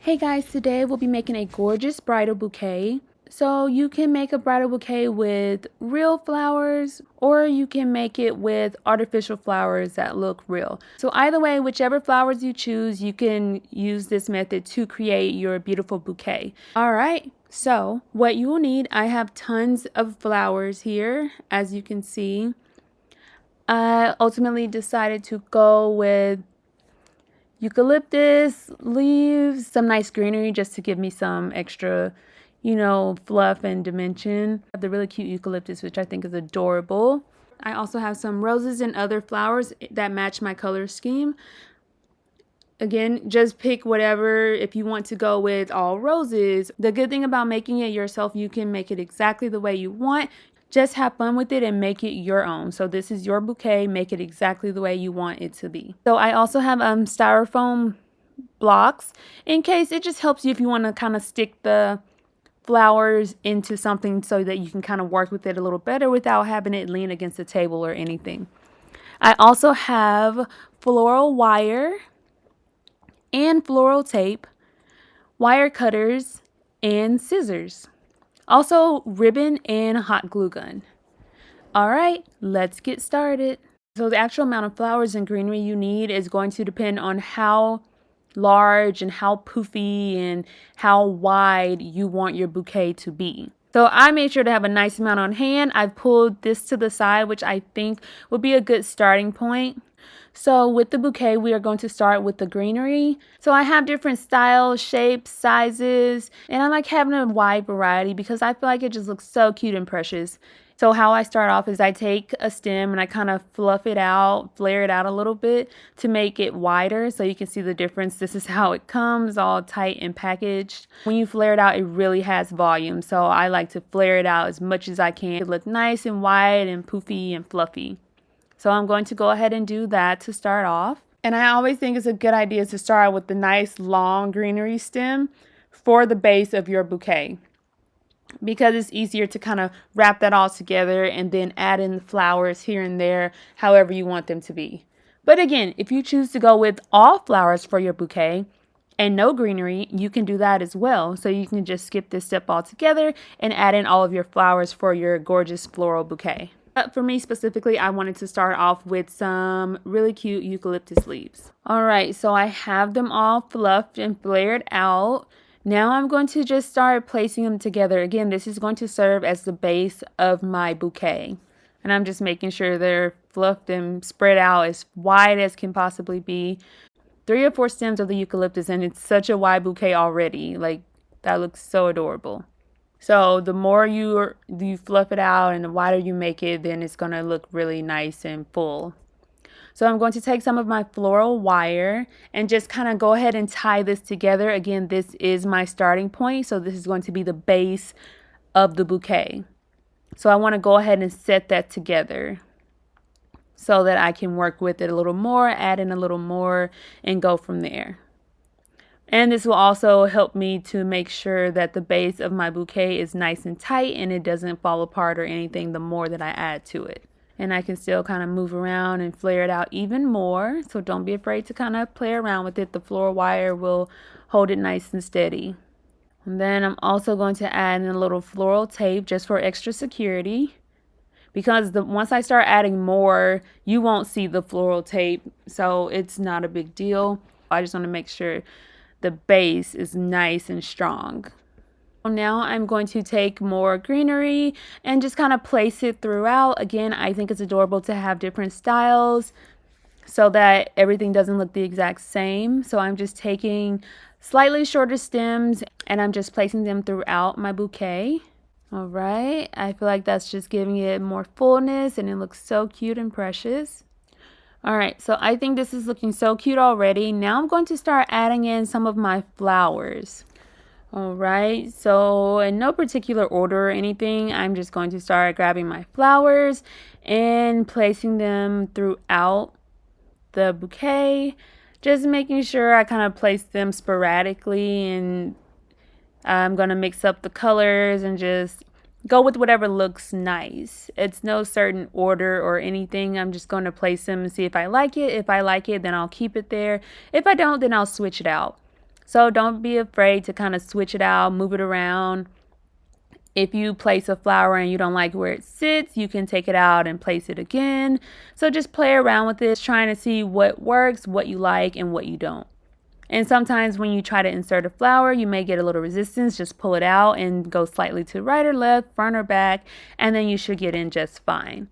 Hey guys, today we'll be making a gorgeous bridal bouquet. So you can make a bridal bouquet with real flowers or you can make it with artificial flowers that look real. So either way, whichever flowers you choose, you can use this method to create your beautiful bouquet. All right, so what you will need, I have tons of flowers here, as you can see. I ultimately decided to go with eucalyptus leaves, some nice greenery just to give me some extra, fluff and dimension. I have the really cute eucalyptus, which I think is adorable. I also have some roses and other flowers that match my color scheme. Again, just pick whatever. If you want to go with all roses, the good thing about making it yourself, you can make it exactly the way you want. Just have fun with it and make it your own. So this is your bouquet. Make it exactly the way you want it to be. So I also have styrofoam blocks in case. It just helps you if you want to kind of stick the flowers into something so that you can kind of work with it a little better without having it lean against the table or anything. I also have floral wire and floral tape, wire cutters, and scissors. Also ribbon and hot glue gun. All right, let's get started. So the actual amount of flowers and greenery you need is going to depend on how large and how poofy and how wide you want your bouquet to be. So I made sure to have a nice amount on hand. I've pulled this to the side, which I think would be a good starting point. So with the bouquet, we are going to start with the greenery. So I have different styles, shapes, sizes, and I like having a wide variety because I feel like it just looks so cute and precious. So how I start off is I take a stem and I kind of fluff it out, flare it out a little bit to make it wider so you can see the difference. This is how it comes, all tight and packaged. When you flare it out, it really has volume. So I like to flare it out as much as I can. It look nice and wide and poofy and fluffy. So I'm going to go ahead and do that to start off. And I always think it's a good idea to start with the nice long greenery stem for the base of your bouquet, because it's easier to kind of wrap that all together and then add in the flowers here and there, however you want them to be. But again, if you choose to go with all flowers for your bouquet and no greenery, you can do that as well. So you can just skip this step altogether and add in all of your flowers for your gorgeous floral bouquet. But for me specifically, I wanted to start off with some really cute eucalyptus leaves. All right, so I have them all fluffed and flared out. Now I'm going to just start placing them together. Again, this is going to serve as the base of my bouquet. And I'm just making sure they're fluffed and spread out as wide as can possibly be. 3 or 4 stems of the eucalyptus, and it's such a wide bouquet already. Like, that looks so adorable. So the more you fluff it out and the wider you make it, then it's going to look really nice and full. So I'm going to take some of my floral wire and just kind of go ahead and tie this together. Again, this is my starting point, so this is going to be the base of the bouquet. So I want to go ahead and set that together so that I can work with it a little more, add in a little more, and go from there. And this will also help me to make sure that the base of my bouquet is nice and tight and it doesn't fall apart or anything the more that I add to it. And I can still kind of move around and flare it out even more. So don't be afraid to kind of play around with it. The floral wire will hold it nice and steady. And then I'm also going to add in a little floral tape just for extra security. Because once I start adding more, you won't see the floral tape. So it's not a big deal. I just want to make sure the base is nice and strong. Now I'm going to take more greenery and just kind of place it throughout. Again, I think it's adorable to have different styles so that everything doesn't look the exact same. So I'm just taking slightly shorter stems and I'm just placing them throughout my bouquet. All right, I feel like that's just giving it more fullness and it looks so cute and precious. All right, so I think this is looking so cute already. Now I'm going to start adding in some of my flowers. All right, so in no particular order or anything, I'm just going to start grabbing my flowers and placing them throughout the bouquet, just making sure I kind of place them sporadically, and I'm going to mix up the colors and just go with whatever looks nice. It's no certain order or anything. I'm just going to place them and see if I like it. If I like it, then I'll keep it there. If I don't, then I'll switch it out. So don't be afraid to kind of switch it out, move it around. If you place a flower and you don't like where it sits, you can take it out and place it again. So just play around with it, trying to see what works, what you like, and what you don't. And sometimes when you try to insert a flower, you may get a little resistance. Just pull it out and go slightly to right or left, front or back, and then you should get in just fine.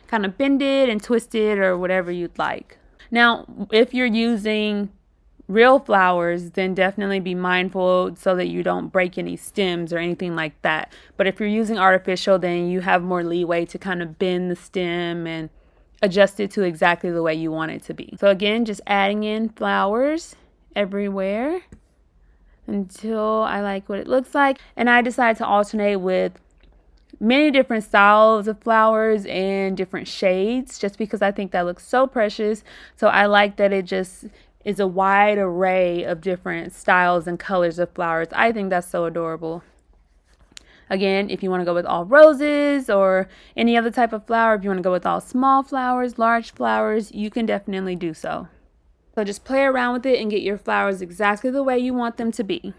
Kind of bend it and twist it or whatever you'd like. Now, if you're using real flowers, then definitely be mindful so that you don't break any stems or anything like that. But if you're using artificial, then you have more leeway to kind of bend the stem and adjust it to exactly the way you want it to be. So again, just adding in flowers everywhere until I like what it looks like. And I decided to alternate with many different styles of flowers and different shades just because I think that looks so precious. So I like that it just is a wide array of different styles and colors of flowers. I think that's so adorable. Again, if you want to go with all roses or any other type of flower, if you want to go with all small flowers, large flowers, you can definitely do so. So just play around with it and get your flowers exactly the way you want them to be.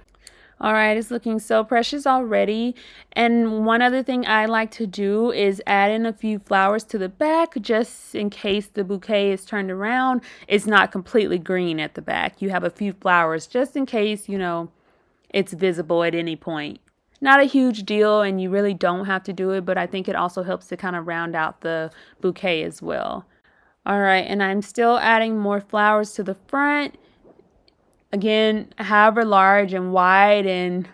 All right, it's looking so precious already. And one other thing I like to do is add in a few flowers to the back just in case the bouquet is turned around. It's not completely green at the back. You have a few flowers just in case, it's visible at any point. Not a huge deal, and you really don't have to do it, but I think it also helps to kind of round out the bouquet as well. All right, and I'm still adding more flowers to the front. Again, however large and wide and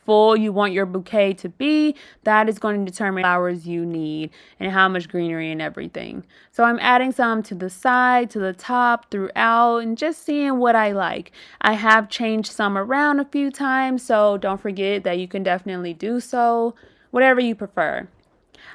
full you want your bouquet to be, that is going to determine the flowers you need and how much greenery and everything. So I'm adding some to the side, to the top, throughout, and just seeing what I like. I have changed some around a few times, so don't forget that you can definitely do so, whatever you prefer.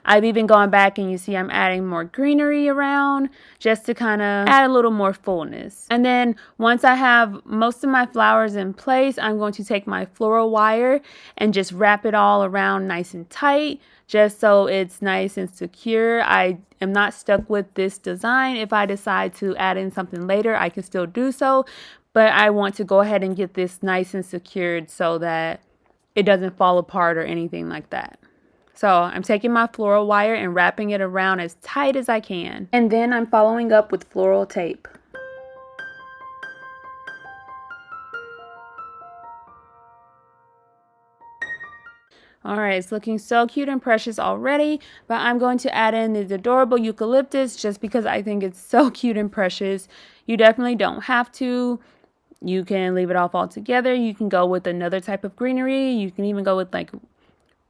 I've even gone back and you see I'm adding more greenery around just to kind of add a little more fullness. And then once I have most of my flowers in place, I'm going to take my floral wire and just wrap it all around nice and tight just so it's nice and secure. I am not stuck with this design. If I decide to add in something later, I can still do so. But I want to go ahead and get this nice and secured so that it doesn't fall apart or anything like that. So I'm taking my floral wire and wrapping it around as tight as I can. And then I'm following up with floral tape. Alright, it's looking so cute and precious already, but I'm going to add in this adorable eucalyptus just because I think it's so cute and precious. You definitely don't have to. You can leave it off altogether. You can go with another type of greenery. You can even go with like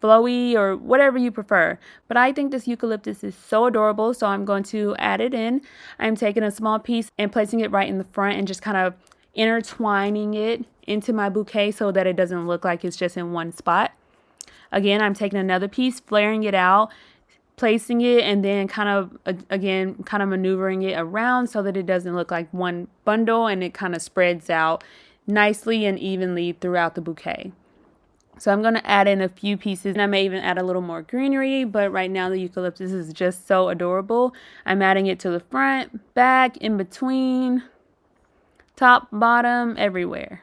flowy or whatever you prefer. But I think this eucalyptus is so adorable, so I'm going to add it in. I'm taking a small piece and placing it right in the front and just kind of intertwining it into my bouquet so that it doesn't look like it's just in one spot. Again, I'm taking another piece, flaring it out, placing it, and then kind of maneuvering it around so that it doesn't look like one bundle and it kind of spreads out nicely and evenly throughout the bouquet. So I'm going to add in a few pieces, and I may even add a little more greenery, but right now the eucalyptus is just so adorable. I'm adding it to the front, back, in between, top, bottom, everywhere.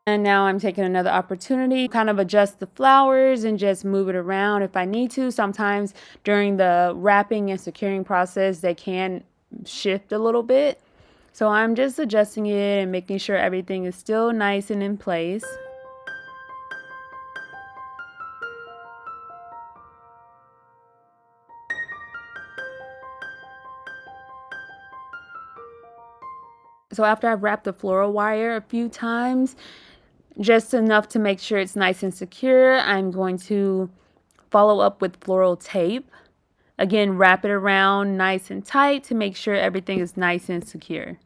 And now I'm taking another opportunity, kind of adjust the flowers and just move it around if I need to. Sometimes during the wrapping and securing process, they can shift a little bit. So I'm just adjusting it and making sure everything is still nice and in place. So after I've wrapped the floral wire a few times, just enough to make sure it's nice and secure, I'm going to follow up with floral tape. Again, wrap it around nice and tight to make sure everything is nice and secure.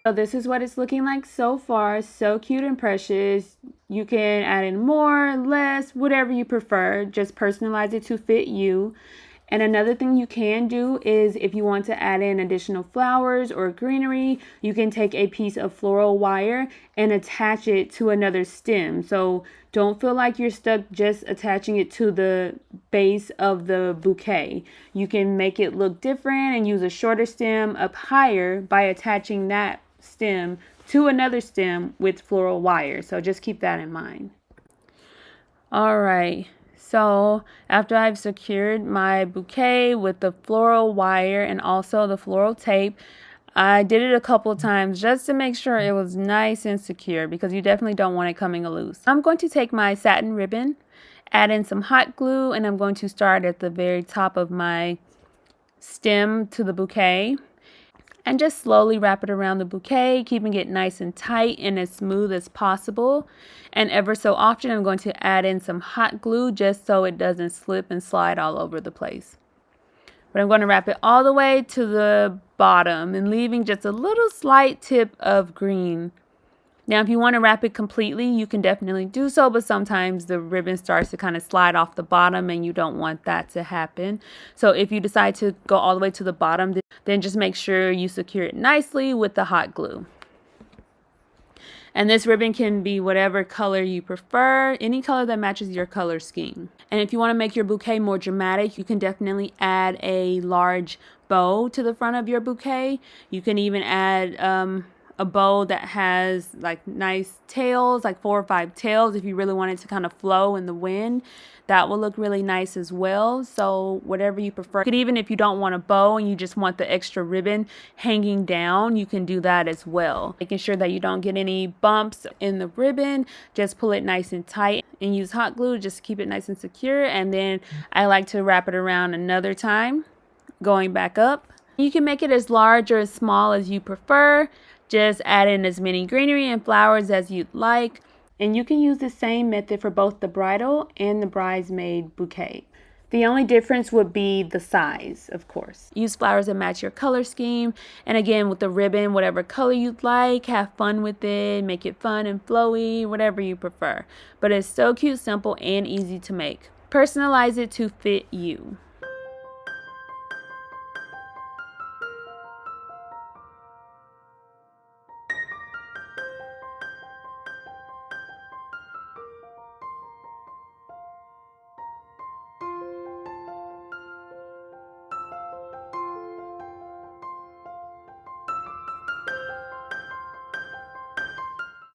So this is what it's looking like so far. So cute and precious. You can add in more, less, whatever you prefer. Just personalize it to fit you. And another thing you can do is if you want to add in additional flowers or greenery, you can take a piece of floral wire and attach it to another stem. So don't feel like you're stuck just attaching it to the base of the bouquet. You can make it look different and use a shorter stem up higher by attaching that stem to another stem with floral wire. So just keep that in mind. All right. So after I've secured my bouquet with the floral wire and also the floral tape, I did it a couple of times just to make sure it was nice and secure because you definitely don't want it coming loose. I'm going to take my satin ribbon, add in some hot glue, and I'm going to start at the very top of my stem to the bouquet. And just slowly wrap it around the bouquet, keeping it nice and tight and as smooth as possible. And ever so often, I'm going to add in some hot glue just so it doesn't slip and slide all over the place. But I'm going to wrap it all the way to the bottom and leaving just a little slight tip of green. Now, if you want to wrap it completely, you can definitely do so, but sometimes the ribbon starts to kind of slide off the bottom and you don't want that to happen. So if you decide to go all the way to the bottom, then just make sure you secure it nicely with the hot glue. And this ribbon can be whatever color you prefer, any color that matches your color scheme. And if you want to make your bouquet more dramatic, you can definitely add a large bow to the front of your bouquet. You can even add a bow that has like nice tails, like 4 or 5 tails, if you really want it to kind of flow in the wind. That will look really nice as well. So whatever you prefer. You could even, if you don't want a bow and you just want the extra ribbon hanging down, you can do that as well. Making sure that you don't get any bumps in the ribbon. Just pull it nice and tight and use hot glue just to keep it nice and secure. And then I like to wrap it around another time, going back up. You can make it as large or as small as you prefer. Just add in as many greenery and flowers as you'd like. And you can use the same method for both the bridal and the bridesmaid bouquet. The only difference would be the size, of course. Use flowers that match your color scheme. And again, with the ribbon, whatever color you'd like, have fun with it, make it fun and flowy, whatever you prefer. But it's so cute, simple, and easy to make. Personalize it to fit you.